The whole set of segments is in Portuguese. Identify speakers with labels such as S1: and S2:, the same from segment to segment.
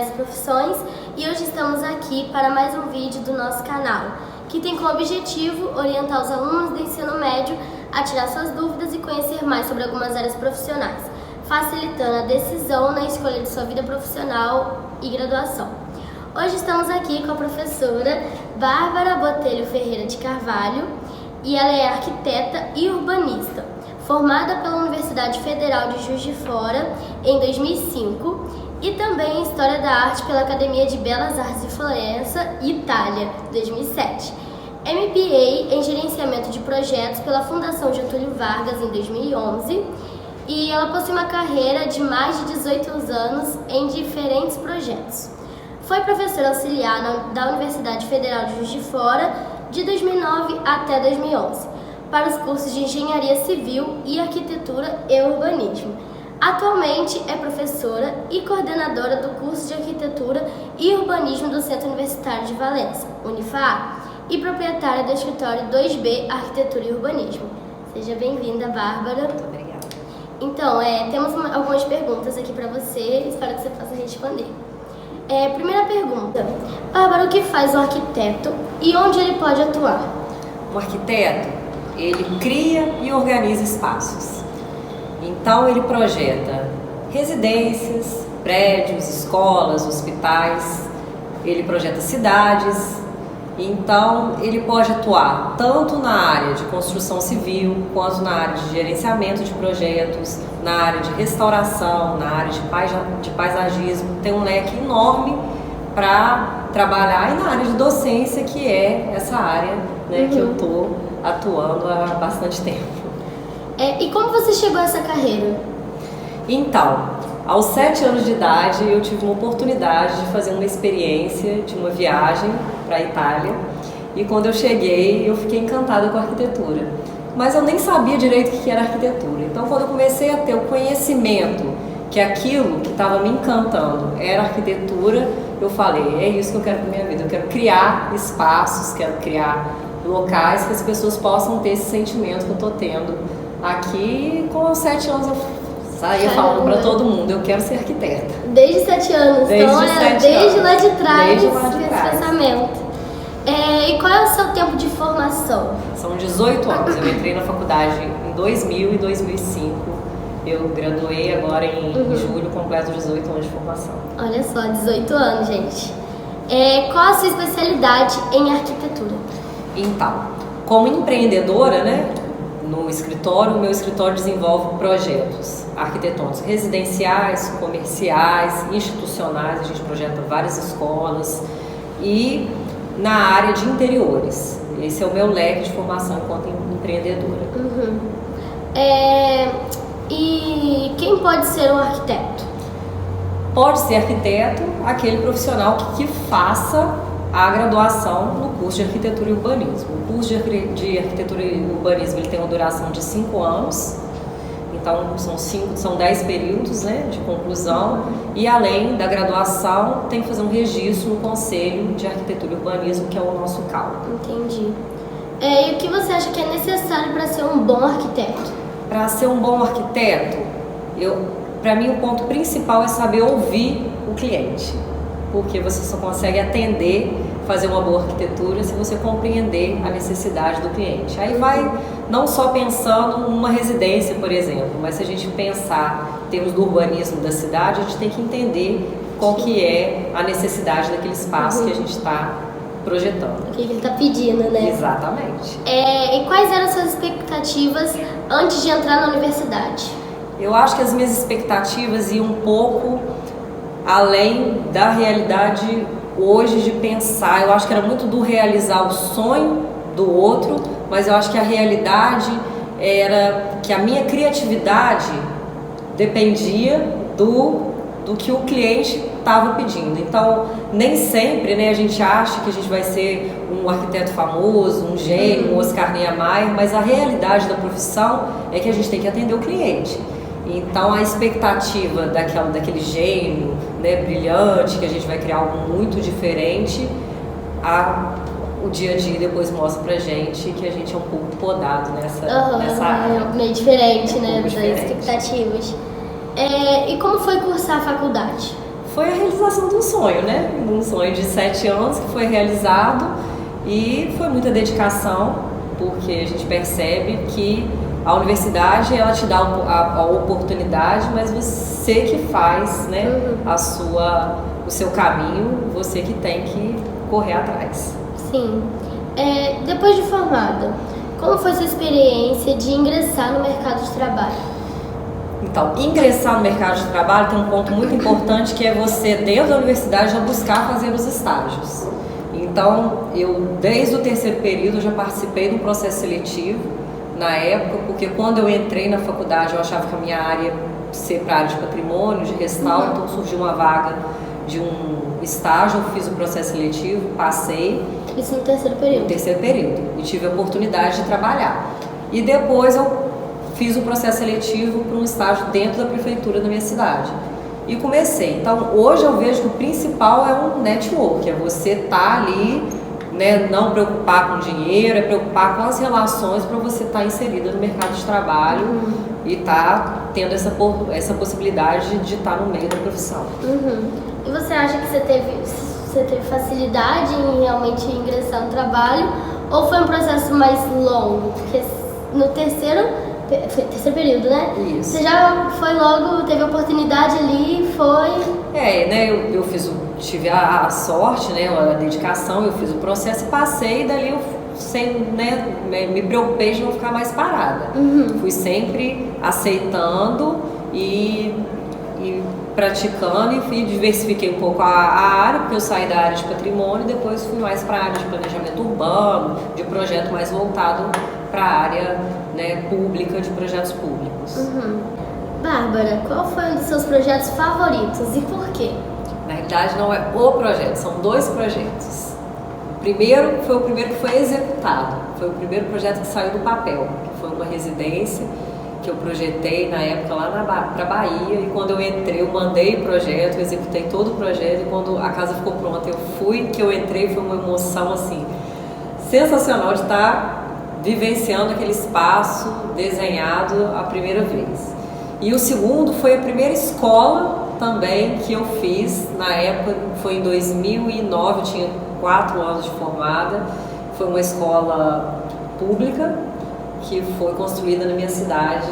S1: várias profissões e hoje estamos aqui para mais um vídeo do nosso canal, que tem como objetivo orientar os alunos do ensino médio a tirar suas dúvidas e conhecer mais sobre algumas áreas profissionais, facilitando a decisão na escolha de sua vida profissional e graduação. Hoje estamos aqui com a professora Bárbara Botelho Ferreira de Carvalho e ela é arquiteta e urbanista, formada pela Universidade Federal de Juiz de Fora em 2005 e também em História da Arte pela Academia de Belas Artes de Florença, Itália, 2007. MBA em Gerenciamento de Projetos pela Fundação Getúlio Vargas em 2011 e ela possui uma carreira de mais de 18 anos em diferentes projetos. Foi professora auxiliar da Universidade Federal de Juiz de Fora de 2009 até 2011 para os cursos de Engenharia Civil e Arquitetura e Urbanismo. Atualmente é professora e coordenadora do curso de Arquitetura e Urbanismo do Centro Universitário de Valença, Unifar, e proprietária do escritório 2B Arquitetura e Urbanismo. Seja bem-vinda, Bárbara.
S2: Muito obrigada.
S1: Então, temos algumas perguntas aqui para você, espero que você possa responder. Primeira pergunta, Bárbara, o que faz o arquiteto e onde ele pode atuar?
S2: O arquiteto, ele cria e organiza espaços. Então, ele projeta residências, prédios, escolas, hospitais, ele projeta cidades. Então, ele pode atuar tanto na área de construção civil, quanto na área de gerenciamento de projetos, na área de restauração, na área de paisagismo. Tem um leque enorme para trabalhar e na área de docência, que é essa área, né, que eu estou atuando há bastante tempo.
S1: E como você chegou a essa carreira?
S2: Então, aos 7 anos de idade, eu tive uma oportunidade de fazer uma experiência de uma viagem para a Itália. E quando eu cheguei, eu fiquei encantada com a arquitetura. Mas eu nem sabia direito o que era arquitetura. Então, quando eu comecei a ter o conhecimento que aquilo que estava me encantando era arquitetura, eu falei, é isso que eu quero para minha vida. Eu quero criar espaços, quero criar locais que as pessoas possam ter esse sentimento que eu estou tendo. Aqui, com os 7 anos, eu saía falando para todo mundo, eu quero ser arquiteta.
S1: Desde 7 anos,
S2: desde
S1: então desde lá de trás,
S2: desde lá de
S1: esse
S2: trás.
S1: Pensamento. E qual é o seu tempo de formação?
S2: São 18 anos, eu entrei na faculdade em 2000 e 2005. Eu graduei agora em julho, completo 18 anos de formação.
S1: Olha só, 18 anos, gente. Qual a sua especialidade em arquitetura?
S2: Então, como empreendedora, né? No escritório, o meu escritório desenvolve projetos arquitetônicos residenciais, comerciais, institucionais. A gente projeta várias escolas e na área de interiores. Esse é o meu leque de formação enquanto empreendedora.
S1: E quem pode ser um arquiteto?
S2: Pode ser arquiteto aquele profissional que faça a graduação no curso de Arquitetura e Urbanismo. O curso de Arquitetura e Urbanismo ele tem uma duração de 5 anos, então são 10 períodos, né, de conclusão, e além da graduação tem que fazer um registro no Conselho de Arquitetura e Urbanismo, que é o nosso CAL.
S1: Entendi. E o que você acha que é necessário para ser um bom arquiteto?
S2: Para ser um bom arquiteto, para mim o ponto principal é saber ouvir o cliente. Porque você só consegue fazer uma boa arquitetura se você compreender a necessidade do cliente. Aí vai não só pensando numa residência, por exemplo, mas se a gente pensar em termos do urbanismo da cidade, a gente tem que entender qual que é a necessidade daquele espaço que a gente está projetando.
S1: O que ele está pedindo, né?
S2: Exatamente.
S1: E quais eram as suas expectativas antes de entrar na universidade?
S2: Eu acho que as minhas expectativas iam um pouco além da realidade hoje de pensar. Eu acho que era muito do realizar o sonho do outro, mas eu acho que a realidade era que a minha criatividade dependia do que o cliente estava pedindo. Então, nem sempre, né, a gente acha que a gente vai ser um arquiteto famoso, um gênio, um Oscar Niemeyer, mas a realidade da profissão é que a gente tem que atender o cliente. Então, a expectativa daquele gênio, né, brilhante, que a gente vai criar algo muito diferente, o dia a dia depois mostra pra gente que a gente é um pouco podado nessa área.
S1: É meio diferente, né, das
S2: diferente.
S1: expectativas. E como foi cursar a faculdade?
S2: Foi a realização de um sonho, né? Um sonho de 7 anos que foi realizado e foi muita dedicação, porque a gente percebe que a universidade ela te dá a oportunidade, mas você que faz, né, o seu caminho, você que tem que correr atrás.
S1: Sim. Depois de formada, como foi sua experiência de ingressar no mercado de trabalho?
S2: Então, ingressar no mercado de trabalho tem um ponto muito importante, que é você, dentro da universidade, já buscar fazer os estágios. Então, eu, desde o 3º período, já participei de um processo seletivo, na época, porque quando eu entrei na faculdade, eu achava que a minha área ia ser para a área de patrimônio, de restauro, então surgiu uma vaga de um estágio, eu fiz o processo seletivo, passei.
S1: Isso no 3º período?
S2: No 3º período, e tive a oportunidade de trabalhar. E depois eu fiz o processo seletivo para um estágio dentro da prefeitura da minha cidade. E comecei. Então, hoje eu vejo que o principal é um network, é você estar ali, né, não preocupar com dinheiro, é preocupar com as relações para você estar inserida no mercado de trabalho e estar tendo essa possibilidade de estar no meio da profissão.
S1: E você acha que você teve facilidade em realmente ingressar no trabalho, ou foi um processo mais longo? Porque no 3º período, né?
S2: Isso.
S1: Você já foi logo, teve a oportunidade ali, foi...
S2: né, eu tive a sorte, né, a dedicação, eu fiz o processo e passei, e dali eu me preocupei de não ficar mais parada. Fui sempre aceitando e praticando, e diversifiquei um pouco a área, porque eu saí da área de patrimônio e depois fui mais para a área de planejamento urbano, de projeto mais voltado para a área, né, pública, de projetos públicos.
S1: Bárbara, qual foi um dos seus projetos favoritos e por quê?
S2: Na realidade não é o projeto, são 2 projetos. O primeiro foi o primeiro que foi executado, foi o primeiro projeto que saiu do papel, que foi uma residência que eu projetei na época lá para Bahia, e quando eu entrei eu mandei o projeto, eu executei todo o projeto, e quando a casa ficou pronta eu entrei, foi uma emoção assim sensacional de estar vivenciando aquele espaço desenhado a primeira vez. E o segundo foi a primeira escola também que eu fiz, na época foi em 2009, eu tinha 4 anos de formada, foi uma escola pública que foi construída na minha cidade,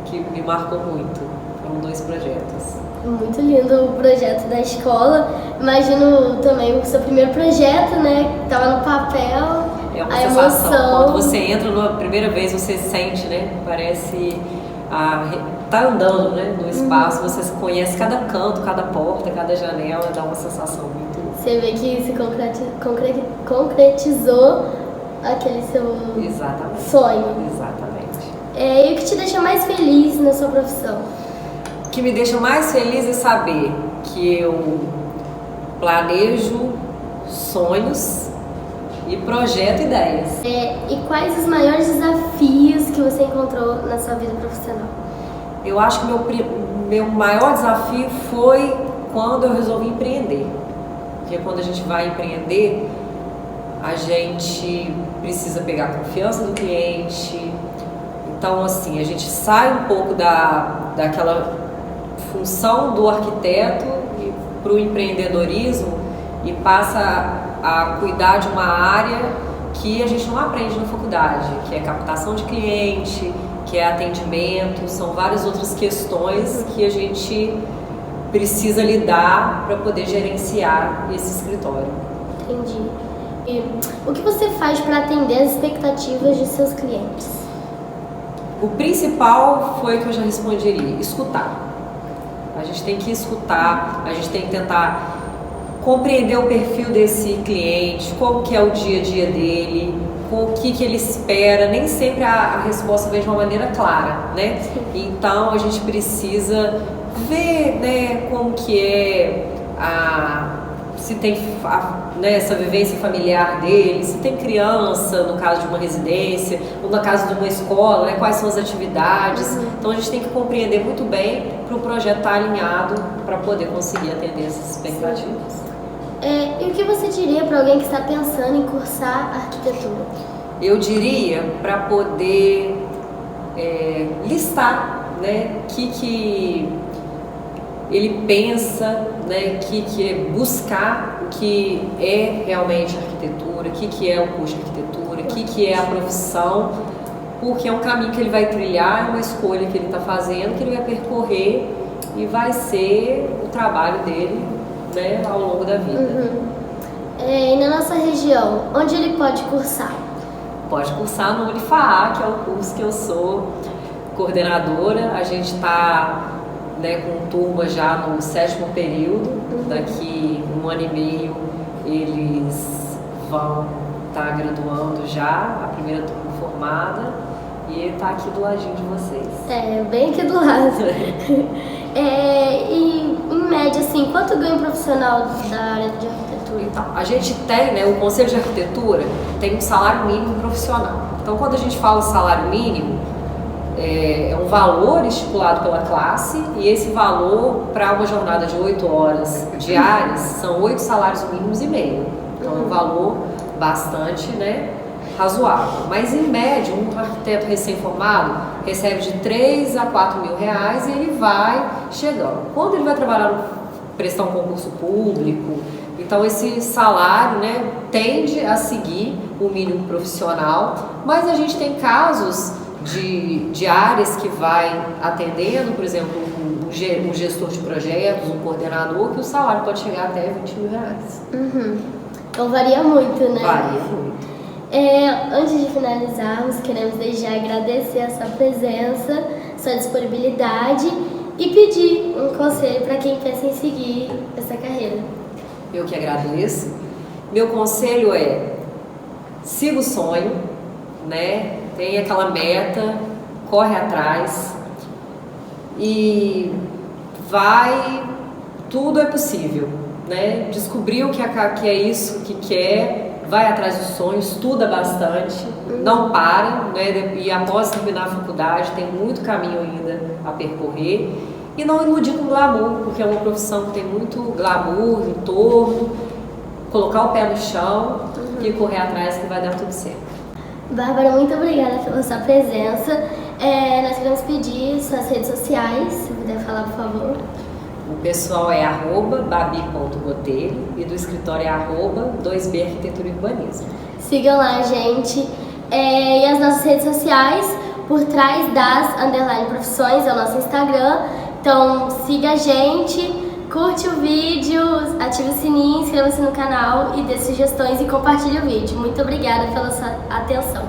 S2: que me marcou muito. Foram 2 projetos.
S1: Muito lindo o projeto da escola. Imagino também o seu primeiro projeto, né? Que tava no papel.
S2: É uma
S1: a
S2: sensação.
S1: emoção.
S2: Quando você entra na primeira vez, você sente, né? Parece tá andando, né, no espaço. Você conhece cada canto, cada porta, cada janela. Dá uma sensação muito.
S1: Você vê que se concretizou aquele seu
S2: Exatamente.
S1: sonho.
S2: Exatamente.
S1: E o que te deixa mais feliz na sua profissão?
S2: O que me deixa mais feliz é saber que eu planejo sonhos e projeto ideias.
S1: E quais os maiores desafios que você encontrou na sua vida profissional?
S2: Eu acho que meu maior desafio foi quando eu resolvi empreender. Porque quando a gente vai empreender, a gente precisa pegar a confiança do cliente. Então, assim, a gente sai um pouco daquela função do arquiteto para o empreendedorismo e passa a cuidar de uma área que a gente não aprende na faculdade, que é captação de cliente, que é atendimento, são várias outras questões que a gente precisa lidar para poder gerenciar esse escritório.
S1: Entendi. E o que você faz para atender as expectativas de seus clientes?
S2: O principal foi o que eu já respondi ali, escutar. A gente tem que escutar, a gente tem que tentar compreender o perfil desse cliente, como que é o dia a dia dele, com o que ele espera. Nem sempre a resposta vem de uma maneira clara, né? Então a gente precisa ver, né, como que é se tem essa vivência familiar dele, se tem criança, no caso de uma residência, ou no caso de uma escola, né, quais são as atividades. Então a gente tem que compreender muito bem para o projeto estar alinhado para poder conseguir atender essas expectativas.
S1: E o que você diria para alguém que está pensando em cursar arquitetura?
S2: Eu diria para poder listar, né, o que ele pensa né, que é buscar o que é realmente arquitetura, o que é o curso de arquitetura, o que é a profissão, porque é um caminho que ele vai trilhar, é uma escolha que ele está fazendo, que ele vai percorrer e vai ser o trabalho dele, né, ao longo da vida.
S1: E na nossa região, onde ele pode cursar?
S2: Pode cursar no Unifaá, que é o curso que eu sou coordenadora. A gente está, né, com turma já no 7º período. Daqui 1 ano e meio eles vão estar graduando já, a primeira turma formada, e está aqui do ladinho de vocês.
S1: Bem aqui do lado. E em média, assim, quanto ganha um profissional da área de arquitetura?
S2: Então, a gente tem, né, o Conselho de Arquitetura tem um salário mínimo profissional. Então, quando a gente fala salário mínimo, é um valor estipulado pela classe, e esse valor, para uma jornada de 8 horas diárias, são 8 salários mínimos e meio. Então, é um valor bastante, né, razoável. Mas, em média, um arquiteto recém-formado recebe de 3 a 4 mil reais e ele vai chegando. Quando ele vai trabalhar, prestar um concurso público, então esse salário, né, tende a seguir o mínimo profissional, mas a gente tem casos de áreas que vai atendendo, por exemplo, um gestor de projetos, um coordenador, que o salário pode chegar até 20 mil reais.
S1: Então varia muito, né?
S2: Varia muito.
S1: Antes de finalizarmos, queremos desde já agradecer a sua presença, sua disponibilidade e pedir um conselho para quem pensa em seguir essa carreira.
S2: Eu que agradeço. Meu conselho é: siga o sonho, né? Tem aquela meta, corre atrás e vai, tudo é possível, né? Descobriu que é isso que quer, vai atrás do sonho, estuda bastante, não para, né? E após terminar a faculdade tem muito caminho ainda a percorrer. E não iludir com glamour, porque é uma profissão que tem muito glamour em torno. Colocar o pé no chão e correr atrás que vai dar tudo certo.
S1: Bárbara, muito obrigada pela sua presença. Nós queremos pedir suas redes sociais, se puder falar, por favor.
S2: O pessoal é @babi.botelho e do escritório é @2B Arquitetura e Urbanismo.
S1: Sigam lá, gente. E as nossas redes sociais, por trás das _profissões, é o nosso Instagram. Então siga a gente, curte o vídeo, ative o sininho, inscreva-se no canal e dê sugestões e compartilhe o vídeo. Muito obrigada pela sua atenção.